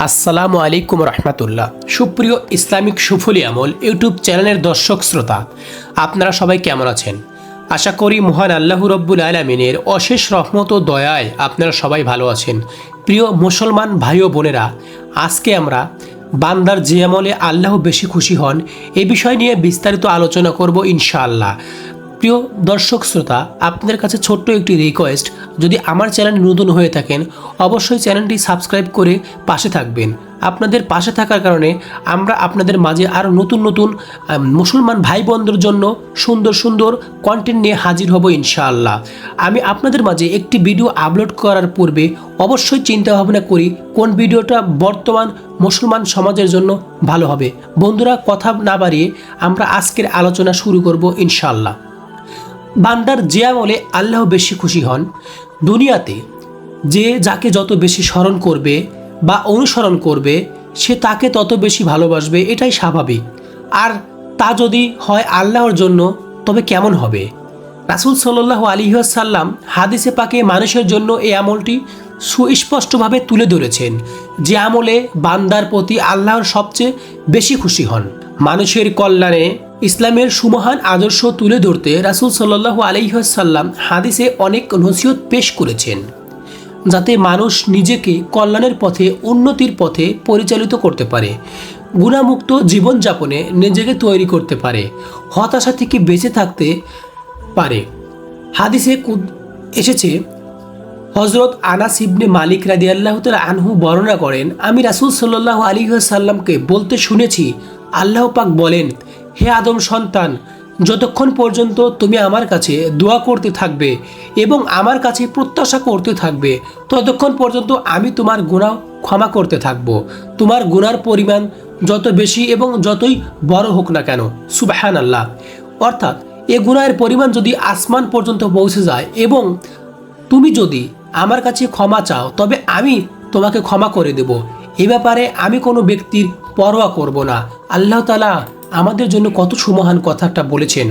আসসালামু আলাইকুম রহমতুল্লাহ। সুপ্রিয় ইসলামিক সুফলি আমল ইউটিউব চ্যানেলের দর্শক শ্রোতা, আপনারা সবাই কেমন আছেন? আশা করি মহান আল্লাহ রব্বুল আলামিনের অশেষ রহমত ও দয়ায় আপনারা সবাই ভালো আছেন। প্রিয় মুসলমান ভাই ও বোনেরা, আজকে আমরা বান্দার যে আমলে আল্লাহ বেশি খুশি হন এ বিষয় নিয়ে বিস্তারিত আলোচনা করব ইনশাআল্লাহ। প্রিয় দর্শক শ্রোতা, আপনাদের কাছে ছোট্ট একটি রিকোয়েস্ট, যদি আমার চ্যানেল নতুন হয়ে থাকেন অবশ্যই চ্যানেলটি সাবস্ক্রাইব করে পাশে থাকবেন। আপনাদের পাশে থাকার কারণে আমরা আপনাদের মাঝে আরও নতুন নতুন মুসলমান ভাই বোনদের জন্য সুন্দর সুন্দর কন্টেন্ট নিয়ে হাজির হব ইনশাআল্লাহ। আমি আপনাদের মাঝে একটি ভিডিও আপলোড করার পূর্বে অবশ্যই চিন্তা ভাবনা করি কোন ভিডিওটা বর্তমান মুসলমান সমাজের জন্য ভালো হবে। বন্ধুরা, কথা না বাড়িয়ে আমরা আজকের আলোচনা শুরু করব ইনশাআল্লাহ। বান্দার যে আমলে আল্লাহ বেশি খুশি হন, দুনিয়াতে যে যাকে যত বেশি স্মরণ করবে বা অনুসরণ করবে সে তাকে তত বেশি ভালোবাসবে, এটাই স্বাভাবিক। আর তা যদি হয় আল্লাহর জন্য তবে কেমন হবে? রাসূল সাল্লাল্লাহু আলাইহি ওয়াসাল্লাম হাদিসে পাকে মানুষের জন্য এই আমলটি সুস্পষ্টভাবে তুলে ধরেছেন, যে আমলে বান্দার প্রতি আল্লাহর সবচেয়ে বেশি খুশি হন। মানুষের কল্যাণে ইসলামের সুমহান আদর্শ তুলে ধরতে রাসূল সাল্লাল্লাহু আলাইহি ওয়াসাল্লাম হাদিসে অনেক নসিহত পেশ করেছেন, যাতে মানুষ নিজেকে কল্যাণের পথে, উন্নতির পথে পরিচালিত করতে পারে, গুণামুক্ত জীবনযাপনে নিজেকে তৈরি করতে পারে, হতাশা থেকে বেঁচে থাকতে পারে। হাদিসে এসেছে, হযরত আনাস ইবনে মালিক রাদিয়াল্লাহু তাআলা আনহু বর্ণনা করেন, আমি রাসূল সাল্লাল্লাহু আলাইহি ওয়াসাল্লামকে বলতে শুনেছি, আল্লাহ পাক বলেন, হে আদম সন্তান, যতক্ষণ পর্যন্ত তুমি আমার কাছে দোয়া করতে থাকবে এবং আমার কাছে প্রত্যাশা করতে থাকবে ততক্ষণ পর্যন্ত আমি তোমার গুনাহ ক্ষমা করতে থাকব, তোমার গুনার পরিমাণ যত বেশি এবং যতই বড় হোক না কেন। সুবহানাল্লাহ। অর্থাৎ এ গুনাহের পরিমাণ যদি আসমান পর্যন্ত পৌঁছে যায় এবং তুমি যদি আমার কাছে ক্ষমা চাও তবে আমি তোমাকে ক্ষমা করে দেব। এ ব্যাপারে আমি কোনো ব্যক্তির পরোয়া করব না। আল্লাহ তাআলা আমাদের জন্য কত সুমহান কথাটা বলেছেন।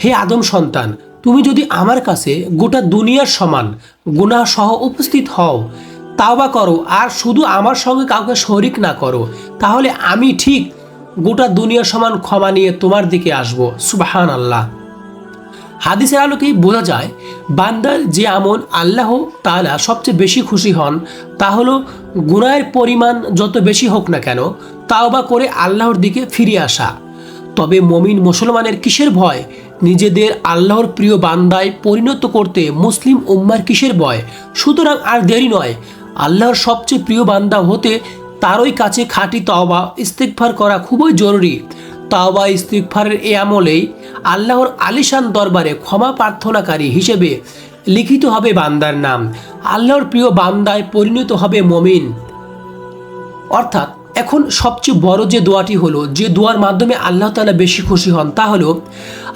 হে আদম সন্তান, তুমি যদি আমার কাছে গোটা দুনিয়ার সমান গুনাহ সহ উপস্থিত হও, তাওবা করো আর শুধু আমার সঙ্গে কাউকে শরিক না করো, তাহলে আমি ঠিক গোটা দুনিয়ার সমান ক্ষমা নিয়ে তোমার দিকে আসব। সুবহানাল্লাহ। হাদিসের আলোকেই বোঝা যায় বান্দার যে আমল আল্লাহ তাআলা সবচেয়ে বেশি খুশি হন তা হলো গুনাহের পরিমাণ যত বেশি হোক না কেন তাওবা করে আল্লাহর দিকে ফিরে আসা। তবে মুমিন মুসলমানের কিসের ভয়? নিজেদের আল্লাহর প্রিয় বান্দায় পরিণত করতে মুসলিম উম্মার কিসের ভয়? সুতরাং আর দেরি নয়, আল্লাহর সবচেয়ে প্রিয় বান্দা হতে তারই কাছে খাঁটি তওবা ইস্তিগফার করা খুবই জরুরি। তাওবা ইস্তিগফারের এই আমলেই আল্লাহর আলিশান দরবারে ক্ষমা প্রার্থনাকারী হিসেবে লিখিত হবে বান্দার নাম। আল্লাহর প্রিয় বান্দায় পরিণত হবে মুমিন। অর্থাৎ এখন সবচেয়ে বড় যে দোয়াটি হলো, যে দোয়ার মাধ্যমে আল্লাহ তাআলা বেশি খুশি হন, তা হলো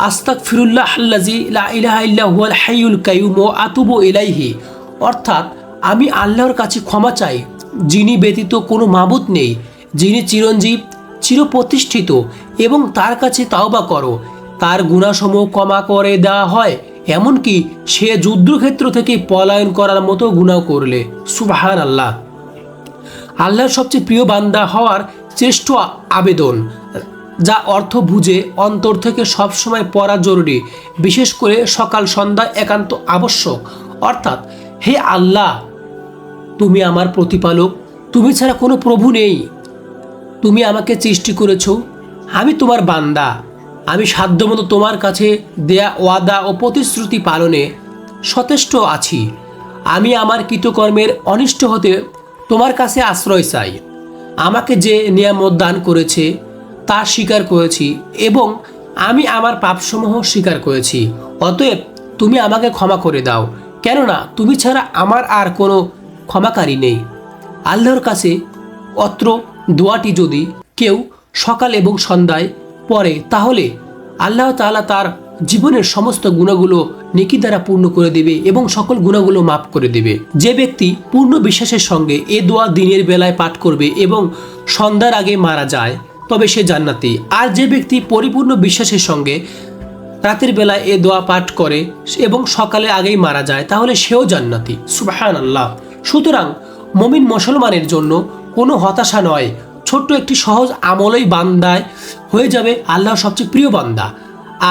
আস্তাগফিরুল্লাহাল্লাযী লা ইলাহা ইল্লা হুয়াল হাইয়ুল কাইয়ুম ওয়া আতুবু ইলাইহি। অর্থাৎ আমি আল্লাহর কাছে ক্ষমা চাই, যিনি ব্যতীত কোনো মাবুদ নেই, যিনি চিরঞ্জীব, চিরপ্রতিষ্ঠিত, এবং তার কাছে তাওবা করো, তার গুনাহসমূহ ক্ষমা করে দেওয়া হয়, এমনকি সে যুদ্ধক্ষেত্র থেকে পলায়ন করার মতো গুনাহ করলে। সুবহানাল্লাহ। আল্লাহর সবচেয়ে প্রিয় বান্দা হওয়ার শ্রেষ্ঠ আবেদন, যা অর্থ বুঝে অন্তর থেকে সবসময় পড়া জরুরি, বিশেষ করে সকাল সন্ধ্যায় একান্ত আবশ্যক। অর্থাৎ, হে আল্লাহ, তুমি আমার প্রতিপালক, তুমি ছাড়া কোনো প্রভু নেই, তুমি আমাকে সৃষ্টি করেছো, আমি তোমার বান্দা, আমি সাধ্যমতো তোমার কাছে দেয়া ওয়াদা ও প্রতিশ্রুতি পালনে সচেষ্ট আছি। আমি আমার কৃতকর্মের অনিষ্ট হতে তোমার কাছে আশ্রয় চাই। আমাকে যে নিয়ামত দান করেছে তা স্বীকার করেছি এবং আমি আমার পাপসমূহ স্বীকার করেছি। অতএব তুমি আমাকে ক্ষমা করে দাও, কেননা তুমি ছাড়া আমার আর কোনো ক্ষমাকারী নেই। আল্লাহর কাছে অত্র দোয়াটি যদি কেউ সকাল এবং সন্ধ্যায় পড়ে তাহলে আল্লাহ তাআলা তার জীবনের সমস্ত গুণাগুলো নেকি দ্বারা পূর্ণ করে দেবে এবং সকল গুণাগুলো মাফ করে দেবে। যে ব্যক্তি পূর্ণ বিশ্বাসের সঙ্গে এ দোয়া দিনের বেলায় পাঠ করবে এবং সন্ধ্যার আগে মারা যায় তবে সে জান্নাতি। আর যে ব্যক্তি পরিপূর্ণ বিশ্বাসের সঙ্গে রাতের বেলায় এ দোয়া পাঠ করে এবং সকালে আগেই মারা যায় তাহলে সেও জান্নাতি। সুবহানাল্লাহ। সুতরাং মুমিন মুসলমানের জন্য কোনো হতাশা নয়, ছোট্ট একটি সহজ আমলই বান্দায় হয়ে যাবে আল্লাহর সবচেয়ে প্রিয় বান্দা।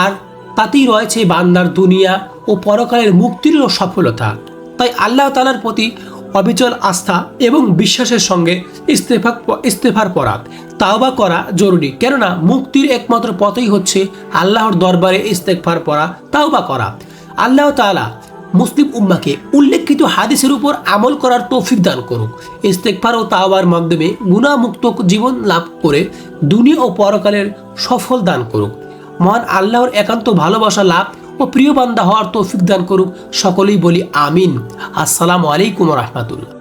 আর তাতেই রয়েছে বান্দার দুনিয়া ও পরকালের মুক্তিরও সফলতা। তাই আল্লাহ তাআলার প্রতি অবিচল আস্থা এবং বিশ্বাসের সঙ্গে ইস্তেগফার পড়া, তাওবা করা জরুরি। কেননা মুক্তির একমাত্র পথই হচ্ছে আল্লাহর দরবারে ইস্তেগফার পড়া, তাওবা করা। আল্লাহ তাআলা মুসলিম উম্মাকে উল্লেখিত হাদিসের উপর আমল করার তৌফিক দান করুক। ইস্তেগফার ও তাওবার মাধ্যমে গুনাহমুক্ত জীবন লাভ করে দুনিয়া ও পরকালের সফল দান করুক। মহান আল্লাহর একান্ত ভালোবাসা লাভ ও প্রিয় বান্দা হওয়ার তৌফিক দান করুক। সকলেই বলি আমিন। আসসালামু আলাইকুম রহমতুল্লাহ।